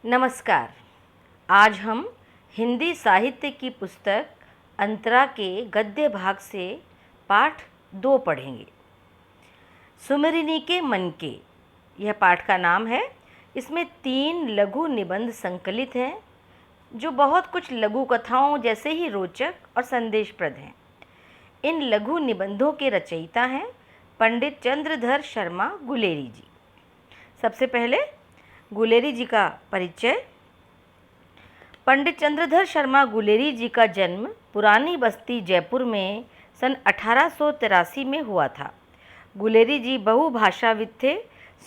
नमस्कार। आज हम हिंदी साहित्य की पुस्तक अंतरा के गद्य भाग से पाठ 2 पढ़ेंगे। सुमिरिनी के मन के, यह पाठ का नाम है। इसमें 3 लघु निबंध संकलित हैं जो बहुत कुछ लघु कथाओं जैसे ही रोचक और संदेशप्रद हैं। इन लघु निबंधों के रचयिता हैं पंडित चंद्रधर शर्मा गुलेरी जी। सबसे पहले गुलेरी जी का परिचय। पंडित चंद्रधर शर्मा गुलेरी जी का जन्म पुरानी बस्ती जयपुर में सन 1883 में हुआ था। गुलेरी जी बहुभाषाविद थे।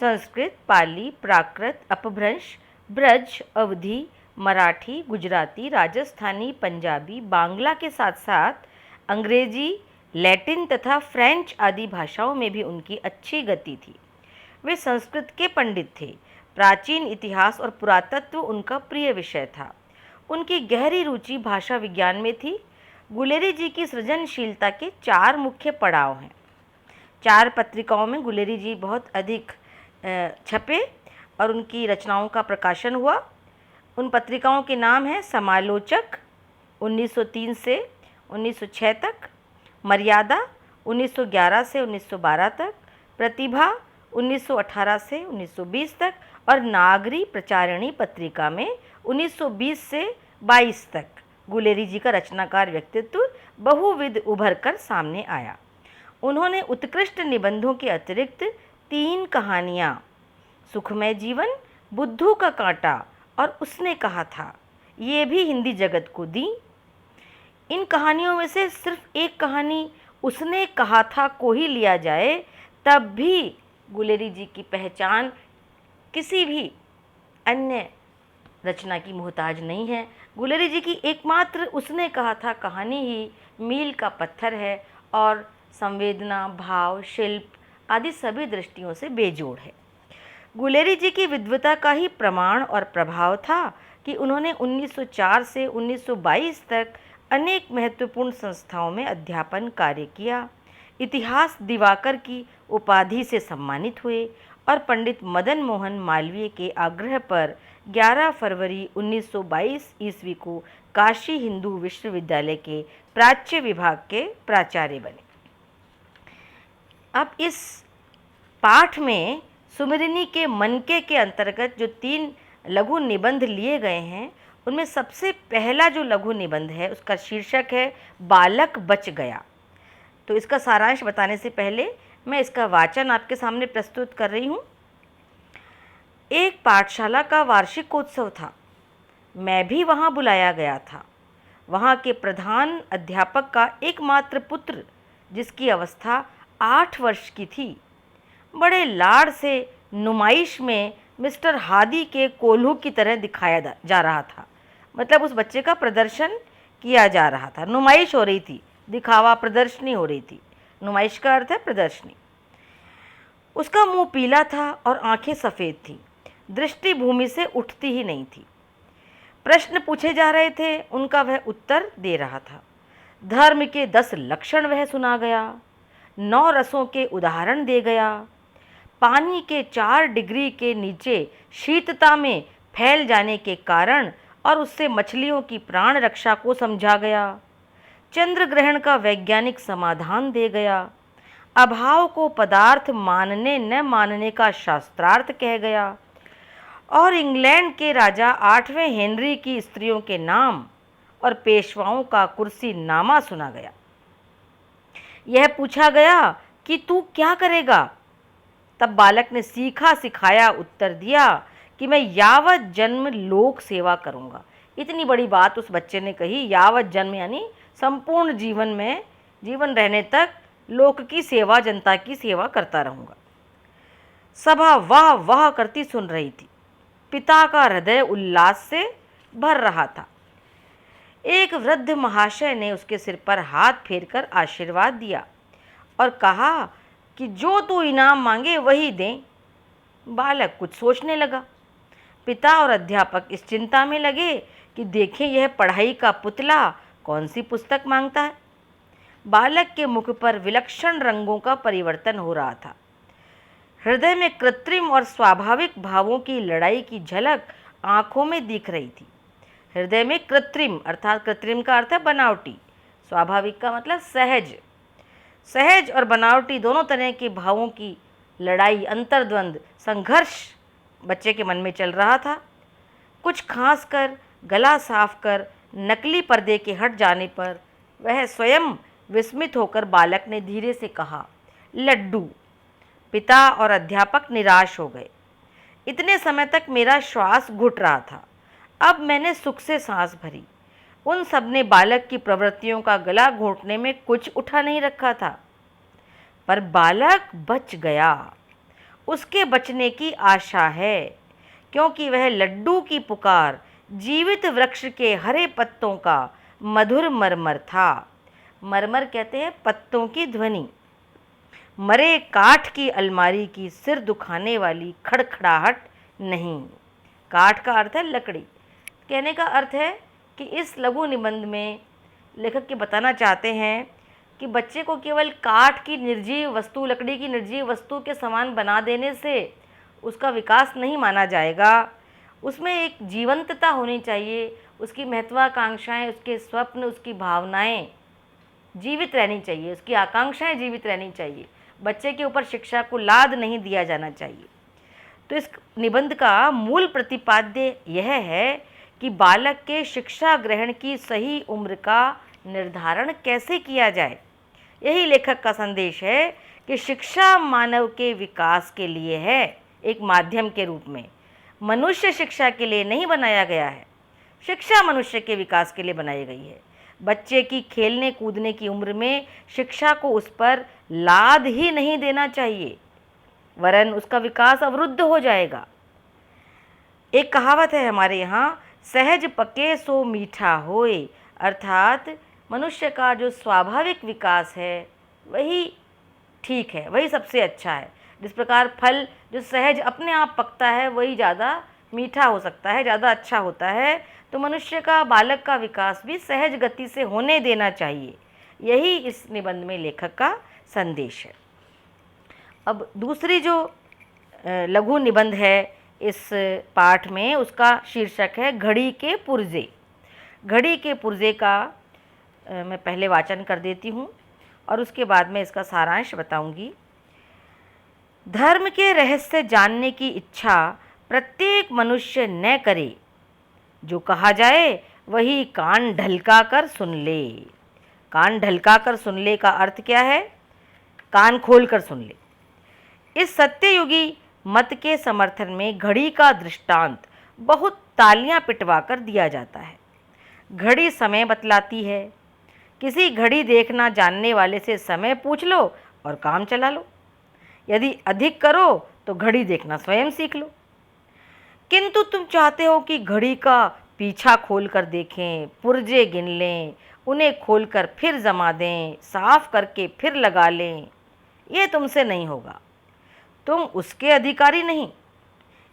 संस्कृत, पाली, प्राकृत, अपभ्रंश, ब्रज, अवधी, मराठी, गुजराती, राजस्थानी, पंजाबी, बांग्ला के साथ साथ अंग्रेजी, लैटिन तथा फ्रेंच आदि भाषाओं में भी उनकी अच्छी गति थी। वे संस्कृत के पंडित थे। प्राचीन इतिहास और पुरातत्व उनका प्रिय विषय था। उनकी गहरी रुचि भाषा विज्ञान में थी। गुलेरी जी की सृजनशीलता के 4 मुख्य पड़ाव हैं। 4 पत्रिकाओं में गुलेरी जी बहुत अधिक छपे और उनकी रचनाओं का प्रकाशन हुआ। उन पत्रिकाओं के नाम हैं समालोचक 1903 से 1906 तक, मर्यादा 1911 से 1912 तक, प्रतिभा 1918 से 1920 तक और नागरी प्रचारिणी पत्रिका में 1920 से 22 तक गुलेरी जी का रचनाकार व्यक्तित्व बहुविध उभर कर सामने आया। उन्होंने उत्कृष्ट निबंधों के अतिरिक्त 3 कहानियाँ सुखमय जीवन, बुद्धू का कांटा और उसने कहा था, ये भी हिंदी जगत को दी। इन कहानियों में से सिर्फ एक कहानी उसने कहा था को ही लिया जाए तब भी गुलेरी जी की पहचान किसी भी अन्य रचना की मोहताज नहीं है। गुलेरी जी की एकमात्र उसने कहा था कहानी ही मील का पत्थर है और संवेदना, भाव, शिल्प आदि सभी दृष्टियों से बेजोड़ है। गुलेरी जी की विद्वता का ही प्रमाण और प्रभाव था कि उन्होंने 1904 से 1922 तक अनेक महत्वपूर्ण संस्थाओं में अध्यापन कार्य किया। इतिहास दिवाकर की उपाधि से सम्मानित हुए और पंडित मदन मोहन मालवीय के आग्रह पर 11 फरवरी 1922 ईस्वी को काशी हिंदू विश्वविद्यालय के प्राच्य विभाग के प्राचार्य बने। अब इस पाठ में सुमिरिनी के मनके के अंतर्गत जो 3 लघु निबंध लिए गए हैं, उनमें सबसे पहला जो लघु निबंध है उसका शीर्षक है बालक बच गया। तो इसका सारांश बताने से पहले मैं इसका वाचन आपके सामने प्रस्तुत कर रही हूँ। एक पाठशाला का वार्षिकोत्सव था। मैं भी वहाँ बुलाया गया था। वहाँ के प्रधान अध्यापक का एकमात्र पुत्र, जिसकी अवस्था 8 वर्ष की थी, बड़े लाड़ से नुमाइश में मिस्टर हादी के कोल्हू की तरह दिखाया जा रहा था। मतलब उस बच्चे का प्रदर्शन किया जा रहा था, नुमाइश हो रही थी, दिखावा, प्रदर्शनी हो रही थी। नुमाइश का अर्थ है प्रदर्शनी। उसका मुंह पीला था और आंखें सफ़ेद थीं। दृष्टि भूमि से उठती ही नहीं थी। प्रश्न पूछे जा रहे थे, उनका वह उत्तर दे रहा था। धर्म के 10 लक्षण वह सुना गया। 9 रसों के उदाहरण दे गया। पानी के 4 डिग्री के नीचे शीतता में फैल जाने के कारण और उससे मछलियों की प्राण रक्षा को समझा गया। चंद्र ग्रहण का वैज्ञानिक समाधान दे गया। अभाव को पदार्थ मानने न मानने का शास्त्रार्थ कह गया और इंग्लैंड के राजा 8वें हेनरी की स्त्रियों के नाम और पेशवाओं का कुर्सी नामा सुना गया। यह पूछा गया कि तू क्या करेगा? तब बालक ने सीखा सिखाया उत्तर दिया कि मैं यावत जन्म लोक सेवा करूँगा। इतनी बड़ी बात उस बच्चे ने कही। यावत जन्म यानी संपूर्ण जीवन में, जीवन रहने तक लोक की सेवा, जनता की सेवा करता रहूँगा। सभा वाह वाह करती सुन रही थी। पिता का हृदय उल्लास से भर रहा था। एक वृद्ध महाशय ने उसके सिर पर हाथ फेरकर आशीर्वाद दिया और कहा कि जो तू इनाम मांगे वही दें। बालक कुछ सोचने लगा। पिता और अध्यापक इस चिंता में लगे कि देखें यह पढ़ाई का पुतला कौन सी पुस्तक मांगता है। बालक के मुख पर विलक्षण रंगों का परिवर्तन हो रहा था। हृदय में कृत्रिम और स्वाभाविक भावों की लड़ाई की झलक आँखों में दिख रही थी। हृदय में कृत्रिम, अर्थात कृत्रिम का अर्थ है बनावटी, स्वाभाविक का मतलब सहज। सहज और बनावटी दोनों तरह के भावों की लड़ाई, अंतर्द्वंद, संघर्ष बच्चे के मन में चल रहा था। कुछ खांस कर, गला साफ कर, नकली पर्दे के हट जाने पर वह स्वयं विस्मित होकर बालक ने धीरे से कहा, लड्डू। पिता और अध्यापक निराश हो गए। इतने समय तक मेरा श्वास घुट रहा था, अब मैंने सुख से सांस भरी। उन सब ने बालक की प्रवृत्तियों का गला घोंटने में कुछ उठा नहीं रखा था, पर बालक बच गया। उसके बचने की आशा है, क्योंकि वह लड्डू की पुकार जीवित वृक्ष के हरे पत्तों का मधुर मरमर था। मरमर कहते हैं पत्तों की ध्वनि। मरे काठ की अलमारी की सिर दुखाने वाली खड़खड़ाहट नहीं। काठ का अर्थ है लकड़ी। कहने का अर्थ है कि इस लघु निबंध में लेखक के बताना चाहते हैं कि बच्चे को केवल काठ की निर्जीव वस्तु, लकड़ी की निर्जीव वस्तु के समान बना देने से उसका विकास नहीं माना जाएगा। उसमें एक जीवंतता होनी चाहिए, उसकी महत्वाकांक्षाएं, उसके स्वप्न, उसकी भावनाएं जीवित रहनी चाहिए, उसकी आकांक्षाएं जीवित रहनी चाहिए। बच्चे के ऊपर शिक्षा को लाद नहीं दिया जाना चाहिए। तो इस निबंध का मूल प्रतिपाद्य यह है कि बालक के शिक्षा ग्रहण की सही उम्र का निर्धारण कैसे किया जाए। यही लेखक का संदेश है कि शिक्षा मानव के विकास के लिए है, एक माध्यम के रूप में। मनुष्य शिक्षा के लिए नहीं बनाया गया है, शिक्षा मनुष्य के विकास के लिए बनाई गई है। बच्चे की खेलने कूदने की उम्र में शिक्षा को उस पर लाद ही नहीं देना चाहिए, वरन उसका विकास अवरुद्ध हो जाएगा। एक कहावत है हमारे यहाँ, सहज पके सो मीठा होए, अर्थात मनुष्य का जो स्वाभाविक विकास है वही ठीक है, वही सबसे अच्छा है। जिस प्रकार फल जो सहज अपने आप पकता है वही ज़्यादा मीठा हो सकता है, ज़्यादा अच्छा होता है। तो मनुष्य का, बालक का विकास भी सहज गति से होने देना चाहिए। यही इस निबंध में लेखक का संदेश है। अब दूसरी जो लघु निबंध है इस पाठ में, उसका शीर्षक है घड़ी के पुर्जे। घड़ी के पुर्जे का मैं पहले वाचन कर देती हूँ और उसके बाद में इसका सारांश बताऊंगी। धर्म के रहस्य जानने की इच्छा प्रत्येक मनुष्य न करे, जो कहा जाए वही कान ढलका कर सुन ले। कान ढलका कर सुन ले का अर्थ क्या है? कान खोल कर सुन ले। इस सत्ययुगी मत के समर्थन में घड़ी का दृष्टांत बहुत तालियां पिटवा कर दिया जाता है। घड़ी समय बतलाती है। किसी घड़ी देखना जानने वाले से समय पूछ लो और काम चला लो। यदि अधिक करो तो घड़ी देखना स्वयं सीख लो। किंतु तुम चाहते हो कि घड़ी का पीछा खोल कर देखें, पुर्जे गिन लें, उन्हें खोलकर फिर जमा दें, साफ करके फिर लगा लें। यह तुमसे नहीं होगा, तुम उसके अधिकारी नहीं।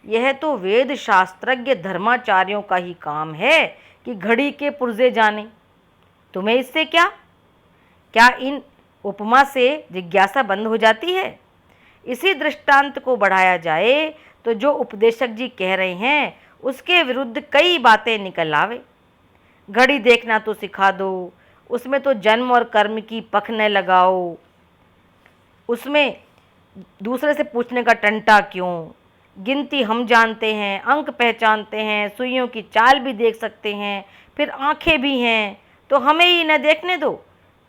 यह तो वेद शास्त्रज्ञ धर्माचार्यों का ही काम है कि घड़ी के पुर्जे जाने। तुम्हें इससे क्या? क्या इन उपमा से जिज्ञासा बंद हो जाती है? इसी दृष्टांत को बढ़ाया जाए तो जो उपदेशक जी कह रहे हैं उसके विरुद्ध कई बातें निकल आवे। घड़ी देखना तो सिखा दो, उसमें तो जन्म और कर्म की पख न लगाओ, उसमें दूसरे से पूछने का टंटा क्यों? गिनती हम जानते हैं, अंक पहचानते हैं, सुइयों की चाल भी देख सकते हैं, फिर आंखें भी हैं, तो हमें ही न देखने दो।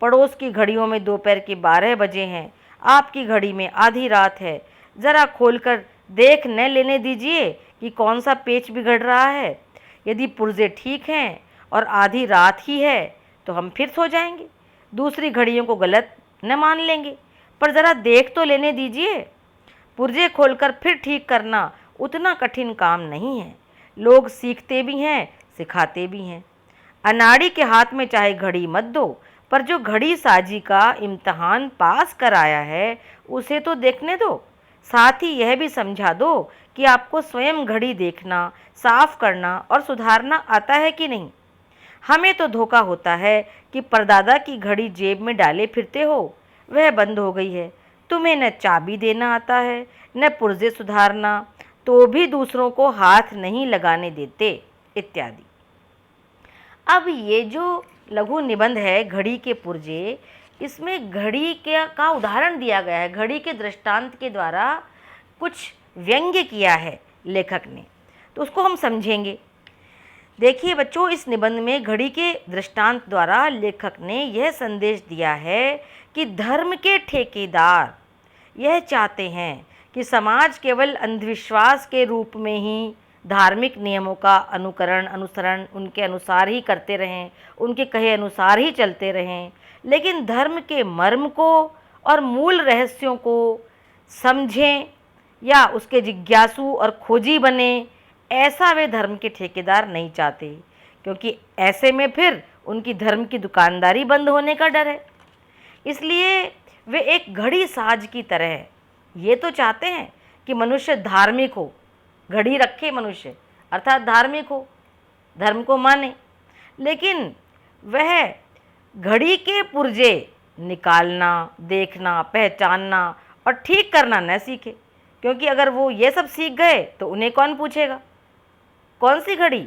पड़ोस की घड़ियों में दोपहर के 12 बजे हैं, आपकी घड़ी में आधी रात है। ज़रा खोलकर देख न लेने दीजिए कि कौन सा पेच बिगड़ रहा है। यदि पुर्जे ठीक हैं और आधी रात ही है तो हम फिर सो जाएंगे, दूसरी घड़ियों को गलत न मान लेंगे। पर ज़रा देख तो लेने दीजिए। पुर्जे खोलकर फिर ठीक करना उतना कठिन काम नहीं है। लोग सीखते भी हैं, सिखाते भी हैं। अनाड़ी के हाथ में चाहे घड़ी मत दो, पर जो घड़ी साजी का इम्तहान पास कराया है उसे तो देखने दो। साथ ही यह भी समझा दो कि आपको स्वयं घड़ी देखना, साफ करना और सुधारना आता है कि नहीं। हमें तो धोखा होता है कि परदादा की घड़ी जेब में डाले फिरते हो, वह बंद हो गई है। तुम्हें न चाबी देना आता है, न पुर्जे सुधारना। तो भी दूसरों को हाथ नहीं लगाने देते इत्यादि। अब ये जो लघु निबंध है घड़ी के पुर्जे, इसमें घड़ी का उदाहरण दिया गया है, घड़ी के दृष्टांत के द्वारा कुछ व्यंग्य किया है लेखक ने, तो उसको हम समझेंगे। देखिए बच्चों, इस निबंध में घड़ी के दृष्टांत द्वारा लेखक ने यह संदेश दिया है कि धर्म के ठेकेदार यह चाहते हैं कि समाज केवल अंधविश्वास के रूप में ही धार्मिक नियमों का अनुसरण उनके अनुसार ही करते रहें, उनके कहे अनुसार ही चलते रहें, लेकिन धर्म के मर्म को और मूल रहस्यों को समझें या उसके जिज्ञासु और खोजी बने, ऐसा वे धर्म के ठेकेदार नहीं चाहते, क्योंकि ऐसे में फिर उनकी धर्म की दुकानदारी बंद होने का डर है। इसलिए वे एक घड़ी साज की तरह ये तो चाहते हैं कि मनुष्य धार्मिक हो, घड़ी रखे मनुष्य अर्थात धार्मिक हो, धर्म को माने, लेकिन वह घड़ी के पुर्जे निकालना, देखना, पहचानना और ठीक करना न सीखे, क्योंकि अगर वो ये सब सीख गए तो उन्हें कौन पूछेगा। कौन सी घड़ी?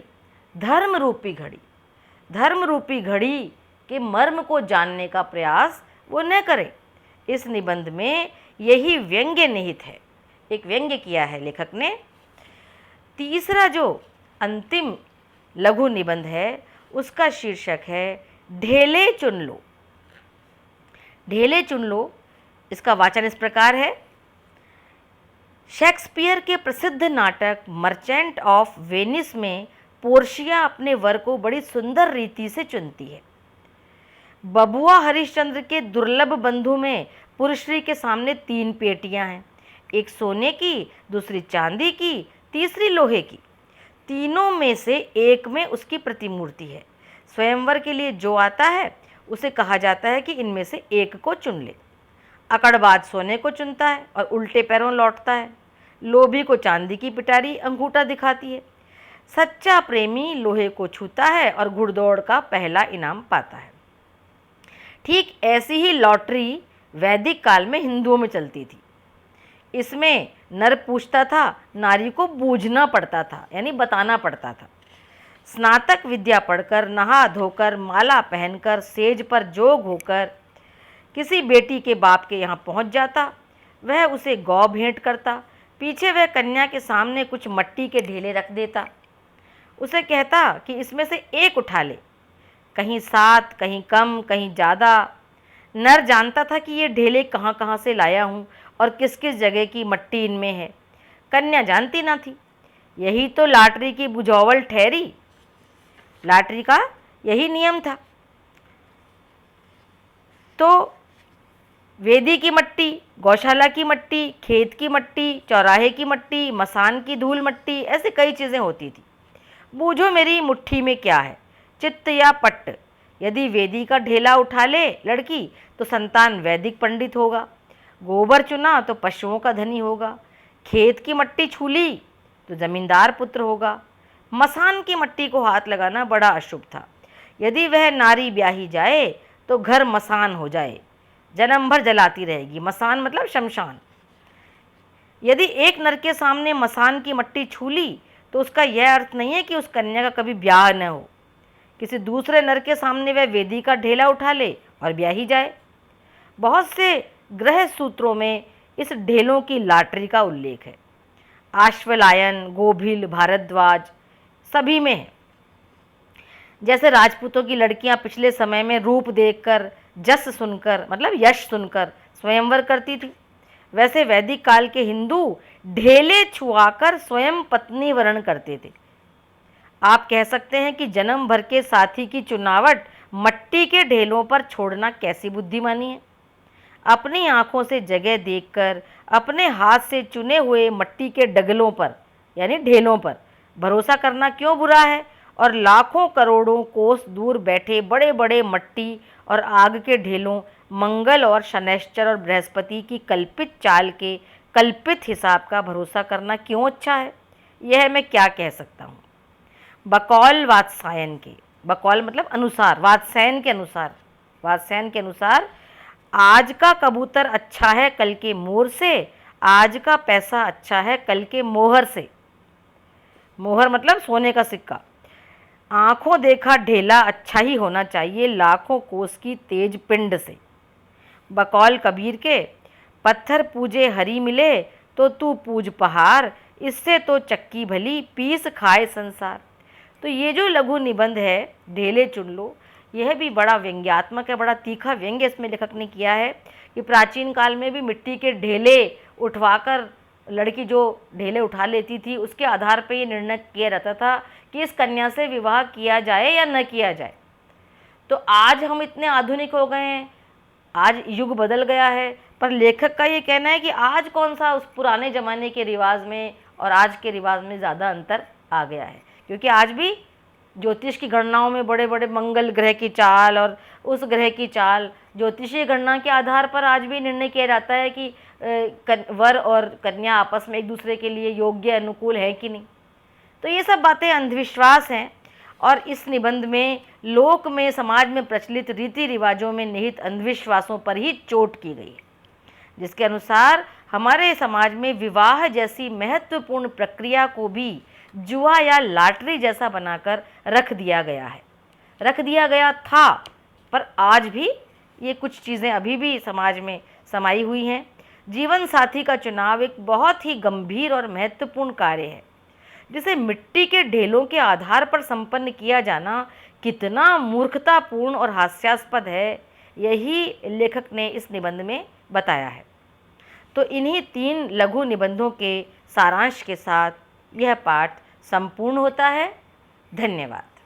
धर्म रूपी घड़ी। धर्म रूपी घड़ी के मर्म को जानने का प्रयास वो न करे। इस निबंध में यही व्यंग्य निहित है, एक व्यंग्य किया है लेखक ने। तीसरा जो अंतिम लघु निबंध है उसका शीर्षक है ढेले चुन लो। ढेले चुन लो, इसका वाचन इस प्रकार है। शेक्सपियर के प्रसिद्ध नाटक मर्चेंट ऑफ वेनिस में पोर्शिया अपने वर को बड़ी सुंदर रीति से चुनती है। बबुआ हरिश्चंद्र के दुर्लभ बंधु में पुरुश्री के सामने 3 पेटियां हैं, एक सोने की, दूसरी चांदी की, तीसरी लोहे की। तीनों में से एक में उसकी प्रतिमूर्ति है। स्वयंवर के लिए जो आता है उसे कहा जाता है कि इनमें से एक को चुन ले। अकड़बाज सोने को चुनता है और उल्टे पैरों लौटता है। लोभी को चांदी की पिटारी अंगूठा दिखाती है। सच्चा प्रेमी लोहे को छूता है और घुड़दौड़ का पहला इनाम पाता है। ठीक ऐसी ही लॉटरी वैदिक काल में हिंदुओं में चलती थी। इसमें नर पूछता था, नारी को बूझना पड़ता था, यानी बताना पड़ता था। स्नातक विद्या पढ़कर, नहा धोकर, माला पहनकर, सेज पर जोग होकर किसी बेटी के बाप के यहाँ पहुँच जाता। वह उसे गौ भेंट करता। पीछे वह कन्या के सामने कुछ मट्टी के ढेले रख देता। उसे कहता कि इसमें से एक उठा ले, कहीं 7, कहीं कम, कहीं ज़्यादा। नर जानता था कि ये ढेले कहाँ कहाँ से लाया हूँ और किस किस जगह की मट्टी इनमें है। कन्या जानती ना थी। यही तो लॉटरी की बुझावल ठहरी। लॉटरी का यही नियम था। तो वेदी की मट्टी, गौशाला की मट्टी, खेत की मट्टी, चौराहे की मट्टी, मसान की धूल मट्टी, ऐसे कई चीज़ें होती थी। बूझो मेरी मुट्ठी में क्या है, चित्त या पट्ट। यदि वेदी का ढेला उठा ले लड़की तो संतान वैदिक पंडित होगा। गोबर चुना तो पशुओं का धनी होगा। खेत की मट्टी छूली तो जमींदार पुत्र होगा। मसान की मट्टी को हाथ लगाना बड़ा अशुभ था। यदि वह नारी ब्याही जाए तो घर मसान हो जाए, जन्म भर जलाती रहेगी। मसान मतलब शमशान। यदि एक नर के सामने मसान की मट्टी छूली तो उसका यह अर्थ नहीं है कि उस कन्या का कभी ब्याह न हो। किसी दूसरे नर के सामने वह वेदी का ढेला उठा ले और ब्याही जाए। बहुत से ग्रह सूत्रों में इस ढेलों की लॉटरी का उल्लेख है। आश्वलायन, गोभिल, भारद्वाज सभी में है। जैसे राजपूतों की लड़कियां पिछले समय में रूप देखकर, जस सुनकर मतलब यश सुनकर स्वयंवर करती थी, वैसे वैदिक काल के हिंदू ढेले छुआकर स्वयं पत्नी वरण करते थे। आप कह सकते हैं कि जन्म भर के साथी की चुनावट मट्टी के ढेलों पर छोड़ना कैसी बुद्धिमानी है। अपनी आंखों से जगह देखकर अपने हाथ से चुने हुए मट्टी के डगलों पर यानी ढेलों पर भरोसा करना क्यों बुरा है। और लाखों करोड़ों कोस दूर बैठे बड़े बड़े मट्टी और आग के ढेलों, मंगल और शनैश्चर और बृहस्पति की कल्पित चाल के कल्पित हिसाब का भरोसा करना क्यों अच्छा है। यह मैं क्या कह सकता हूँ। बकौल वात्सायन के, बकौल मतलब अनुसार, वात्सायन के अनुसार आज का कबूतर अच्छा है कल के मोर से, आज का पैसा अच्छा है कल के मोहर से। मोहर मतलब सोने का सिक्का। आंखों देखा ढेला अच्छा ही होना चाहिए लाखों कोस की तेज पिंड से। बकौल कबीर के पत्थर पूजे हरी मिले तो तू पूज पहाड़, इससे तो चक्की भली पीस खाए संसार। तो ये जो लघु निबंध है ढेले चुन लो, यह भी बड़ा व्यंग्यात्मक है, बड़ा तीखा व्यंग्य इसमें लेखक ने किया है कि प्राचीन काल में भी मिट्टी के ढेले उठवाकर लड़की जो ढेले उठा लेती थी उसके आधार पर ये निर्णय किया जाता था कि इस कन्या से विवाह किया जाए या न किया जाए। तो आज हम इतने आधुनिक हो गए हैं, आज युग बदल गया है, पर लेखक का ये कहना है कि आज कौन सा उस पुराने ज़माने के रिवाज में और आज के रिवाज में ज़्यादा अंतर आ गया है। क्योंकि आज भी ज्योतिष की गणनाओं में बड़े बड़े मंगल ग्रह की चाल और उस ग्रह की चाल, ज्योतिषीय गणना के आधार पर आज भी निर्णय किया जाता है कि वर और कन्या आपस में एक दूसरे के लिए योग्य अनुकूल है कि नहीं। तो ये सब बातें अंधविश्वास हैं और इस निबंध में लोक में समाज में प्रचलित रीति रिवाजों में निहित अंधविश्वासों पर ही चोट की गई है, जिसके अनुसार हमारे समाज में विवाह जैसी महत्वपूर्ण प्रक्रिया को भी जुआ या लॉटरी जैसा बनाकर रख दिया गया है, रख दिया गया था। पर आज भी ये कुछ चीज़ें अभी भी समाज में समाई हुई हैं। जीवन साथी का चुनाव एक बहुत ही गंभीर और महत्वपूर्ण कार्य है, जिसे मिट्टी के ढेलों के आधार पर संपन्न किया जाना कितना मूर्खतापूर्ण और हास्यास्पद है, यही लेखक ने इस निबंध में बताया है। तो इन्हीं 3 लघु निबंधों के सारांश के साथ यह पाठ संपूर्ण होता है। धन्यवाद।